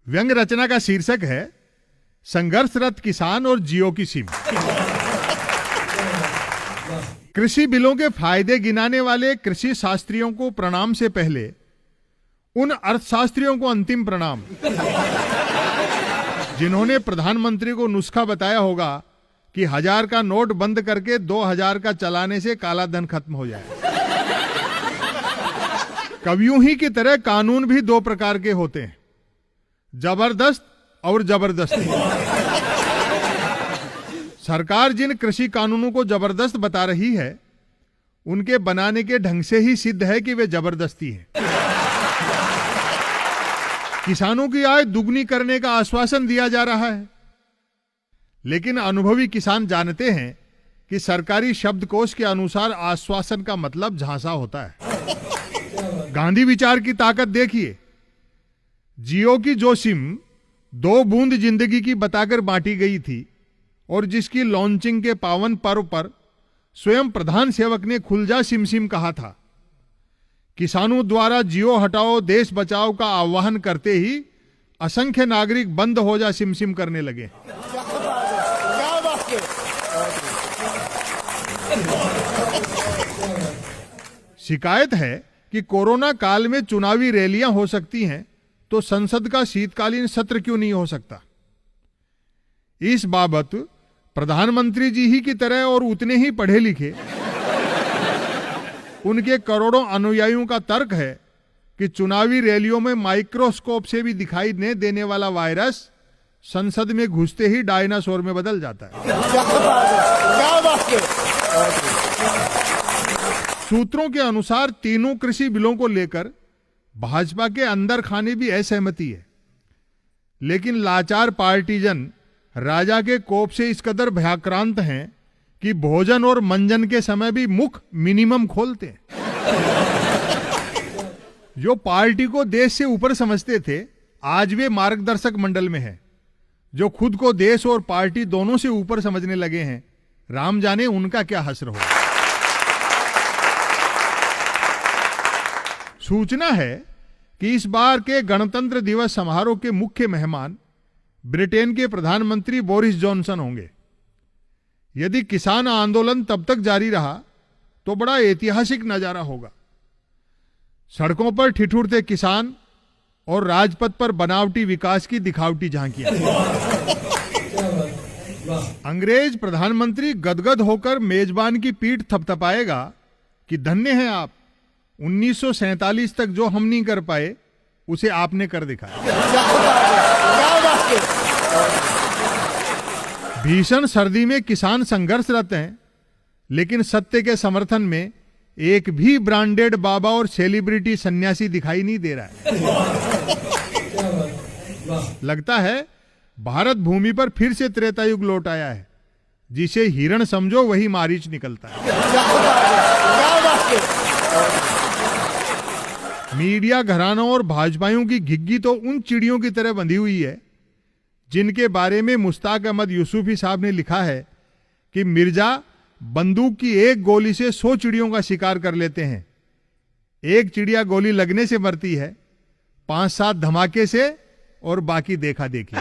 व्यंग रचना का शीर्षक है संघर्षरत किसान और जियो की सिम। कृषि बिलों के फायदे गिनाने वाले कृषि शास्त्रियों को प्रणाम से पहले उन अर्थशास्त्रियों को अंतिम प्रणाम, जिन्होंने प्रधानमंत्री को नुस्खा बताया होगा कि 1000 का नोट बंद करके 2000 का चलाने से काला धन खत्म हो जाए। कवियों ही की तरह कानून भी दो प्रकार के होते हैं, जबरदस्त और जबरदस्ती। सरकार जिन कृषि कानूनों को जबरदस्त बता रही है, उनके बनाने के ढंग से ही सिद्ध है कि वे जबरदस्ती है। किसानों की आय दुगनी करने का आश्वासन दिया जा रहा है, लेकिन अनुभवी किसान जानते हैं कि सरकारी शब्दकोश के अनुसार आश्वासन का मतलब झांसा होता है। गांधी विचार की ताकत देखिए। जियो की जो सिम 2 बूंद जिंदगी की बताकर बांटी गई थी और जिसकी लॉन्चिंग के पावन पर्व पर स्वयं प्रधान सेवक ने खुल जा सिम सिम कहा था, किसानों द्वारा जियो हटाओ देश बचाओ का आह्वान करते ही असंख्य नागरिक बंद हो जा सिम सिम करने लगे। शिकायत है कि कोरोना काल में चुनावी रैलियां हो सकती हैं, तो संसद का शीतकालीन सत्र क्यों नहीं हो सकता? इस बाबत प्रधानमंत्री जी ही की तरह और उतने ही पढ़े लिखे उनके करोड़ों अनुयायियों का तर्क है कि चुनावी रैलियों में माइक्रोस्कोप से भी दिखाई न देने वाला वायरस संसद में घुसते ही डायनासोर में बदल जाता है। सूत्रों के अनुसार तीनों कृषि बिलों को लेकर भाजपा के अंदर खाने भी असहमति है, लेकिन लाचार पार्टीजन राजा के कोप से इस कदर भयाक्रांत हैं कि भोजन और मंजन के समय भी मुख मिनिमम खोलते हैं। जो पार्टी को देश से ऊपर समझते थे, आज वे मार्गदर्शक मंडल में हैं। जो खुद को देश और पार्टी दोनों से ऊपर समझने लगे हैं, राम जाने उनका क्या हश्र होगा। सूचना है कि इस बार के गणतंत्र दिवस समारोह के मुख्य मेहमान ब्रिटेन के प्रधानमंत्री बोरिस जॉनसन होंगे। यदि किसान आंदोलन तब तक जारी रहा तो बड़ा ऐतिहासिक नजारा होगा। सड़कों पर ठिठुरते किसान और राजपथ पर बनावटी विकास की दिखावटी झांकियां। अंग्रेज प्रधानमंत्री गदगद होकर मेजबान की पीठ थपथपाएगा कि धन्य हैं आप, 1947 तक जो हम नहीं कर पाए उसे आपने कर दिखाया। भीषण सर्दी में किसान संघर्षरत हैं, लेकिन सत्य के समर्थन में एक भी ब्रांडेड बाबा और सेलिब्रिटी सन्यासी दिखाई नहीं दे रहा है। लगता है भारत भूमि पर फिर से त्रेता युग लौट आया है। जिसे हिरण समझो वही मारीच निकलता है। मीडिया घरानों और भाजपाइयों की घिग्गी तो उन चिड़ियों की तरह बंधी हुई है जिनके बारे में मुश्ताक अहमद यूसुफी साहब ने लिखा है कि मिर्जा बंदूक की एक गोली से 100 चिड़ियों का शिकार कर लेते हैं। एक चिड़िया गोली लगने से मरती है, 5-7 धमाके से और बाकी देखा देखी।